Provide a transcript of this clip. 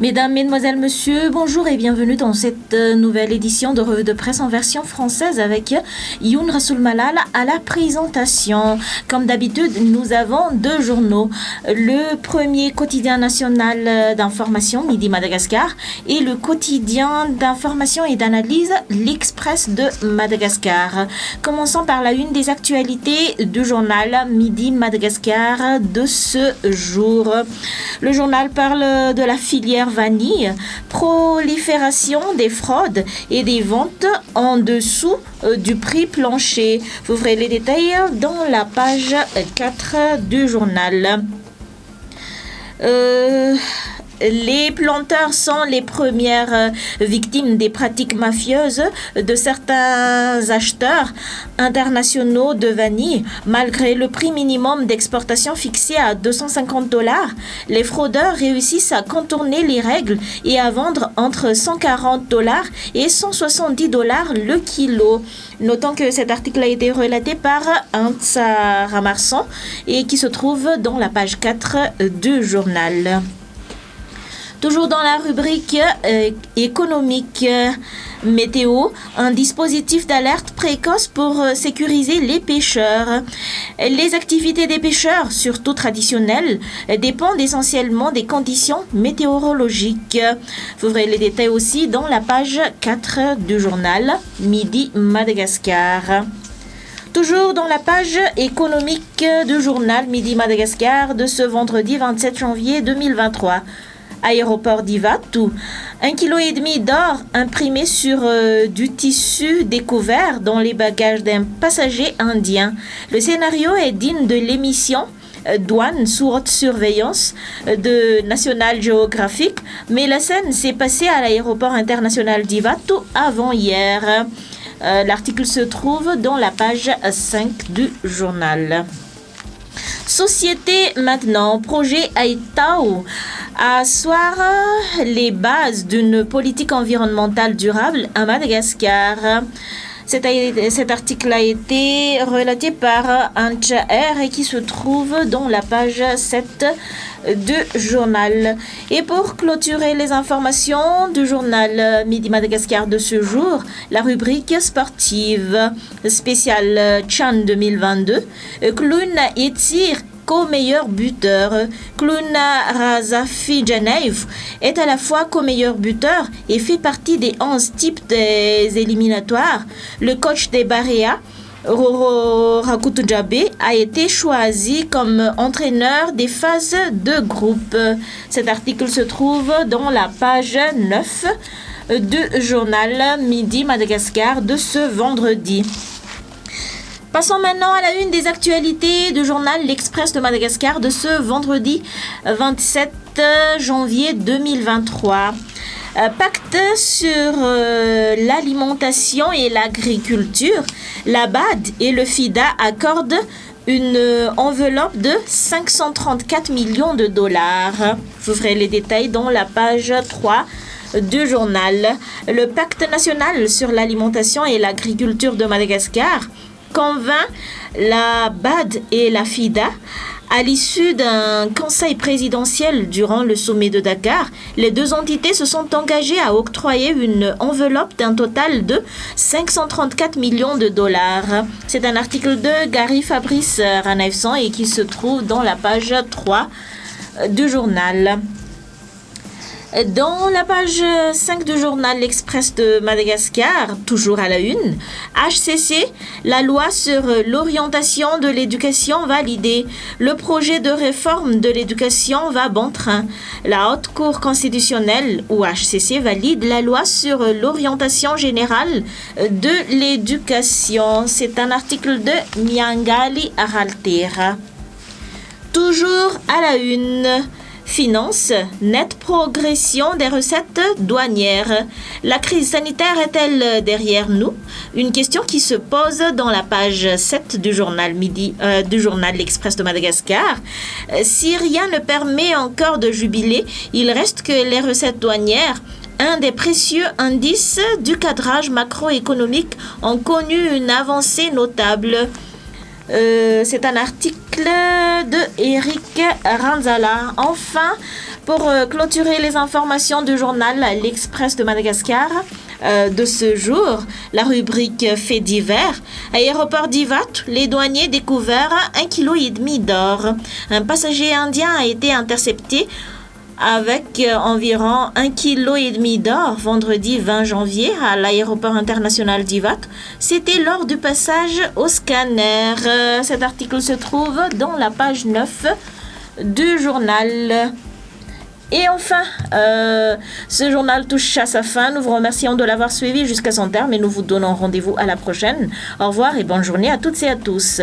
Mesdames, Mesdemoiselles, Messieurs, bonjour et bienvenue dans cette nouvelle édition de Revue de Presse en version française avec Youn Rassoul Malal à la présentation. Comme d'habitude, nous avons deux journaux. Le premier quotidien national d'information, Midi Madagascar, et le quotidien d'information et d'analyse, l'Express de Madagascar. Commençons par la une des actualités du journal Midi Madagascar de ce jour. Le journal parle de la filière vanille, prolifération des fraudes et des ventes en dessous du prix plancher. Vous verrez les détails dans la page 4 du journal. Les planteurs sont les premières victimes des pratiques mafieuses de certains acheteurs internationaux de vanille. Malgré le prix minimum d'exportation fixé à $250, les fraudeurs réussissent à contourner les règles et à vendre entre $140 et $170 le kilo. Notons que cet article a été relaté par Antsa Ramarsan et qui se trouve dans la page 4 du journal. Toujours dans la rubrique économique météo, un dispositif d'alerte précoce pour sécuriser les pêcheurs. Les activités des pêcheurs, surtout traditionnelles, dépendent essentiellement des conditions météorologiques. Vous verrez les détails aussi dans la page 4 du journal Midi Madagascar. Toujours dans la page économique du journal Midi Madagascar de ce vendredi 27 janvier 2023. Aéroport d'Ivatu, 1,5 kg d'or imprimé sur du tissu découvert dans les bagages d'un passager indien. Le scénario est digne de l'émission Douane sous haute surveillance de National Geographic, mais la scène s'est passée à l'aéroport international d'Ivatu avant-hier. L'article se trouve dans la page 5 du journal. Société maintenant, projet Aitao, asseoir les bases d'une politique environnementale durable à Madagascar. Cet article a été relaté par Antcha R et qui se trouve dans la page 7 du journal. Et pour clôturer les informations du journal Midi Madagascar de ce jour, la rubrique sportive spéciale Chan 2022, Kluna Etir co-meilleur buteur. Kluna Razafijanev est à la fois co-meilleur buteur et fait partie des 11 types des éliminatoires. Le coach des Barea, Roro Rakutujabe, a été choisi comme entraîneur des phases de groupe. Cet article se trouve dans la page 9 du journal Midi Madagascar de ce vendredi. Passons maintenant à la une des actualités du journal L'Express de Madagascar de ce vendredi 27 janvier 2023. Pacte sur l'alimentation et l'agriculture, la BAD et le FIDA accordent une enveloppe de 534 millions de dollars. Vous verrez les détails dans la page 3 du journal. Le Pacte national sur l'alimentation et l'agriculture de Madagascar convainc la BAD et la FIDA. À l'issue d'un conseil présidentiel durant le sommet de Dakar, les deux entités se sont engagées à octroyer une enveloppe d'un total de 534 millions de dollars. C'est un article de Gary Fabrice Ranaefsan et qui se trouve dans la page 3 du journal. Dans la page 5 du journal L'Express de Madagascar, toujours à la une, HCC, la loi sur l'orientation de l'éducation validée. Le projet de réforme de l'éducation va bon train. La Haute Cour constitutionnelle, ou HCC, valide la loi sur l'orientation générale de l'éducation. C'est un article de Miangali Araltera. Toujours à la une. Finances, nette progression des recettes douanières. La crise sanitaire est-elle derrière nous? Une question qui se pose dans la page 7 du journal du journal L'Express de Madagascar. Si rien ne permet encore de jubiler, il reste que les recettes douanières, un des précieux indices du cadrage macroéconomique, ont connu une avancée notable. C'est un article de Eric Ranzala. Enfin, Pour clôturer les informations du journal L'Express de Madagascar de ce jour, la rubrique Faits divers. Aéroport d'Ivat, les douaniers découvrent 1,5 kg d'or. Un passager indien a été intercepté avec environ 1,5 kg d'or vendredi 20 janvier à l'aéroport international d'Ivat. C'était lors du passage au scanner. Cet article se trouve dans la page 9 du journal. Et enfin, ce journal touche à sa fin. Nous vous remercions de l'avoir suivi jusqu'à son terme et nous vous donnons rendez-vous à la prochaine. Au revoir et bonne journée à toutes et à tous.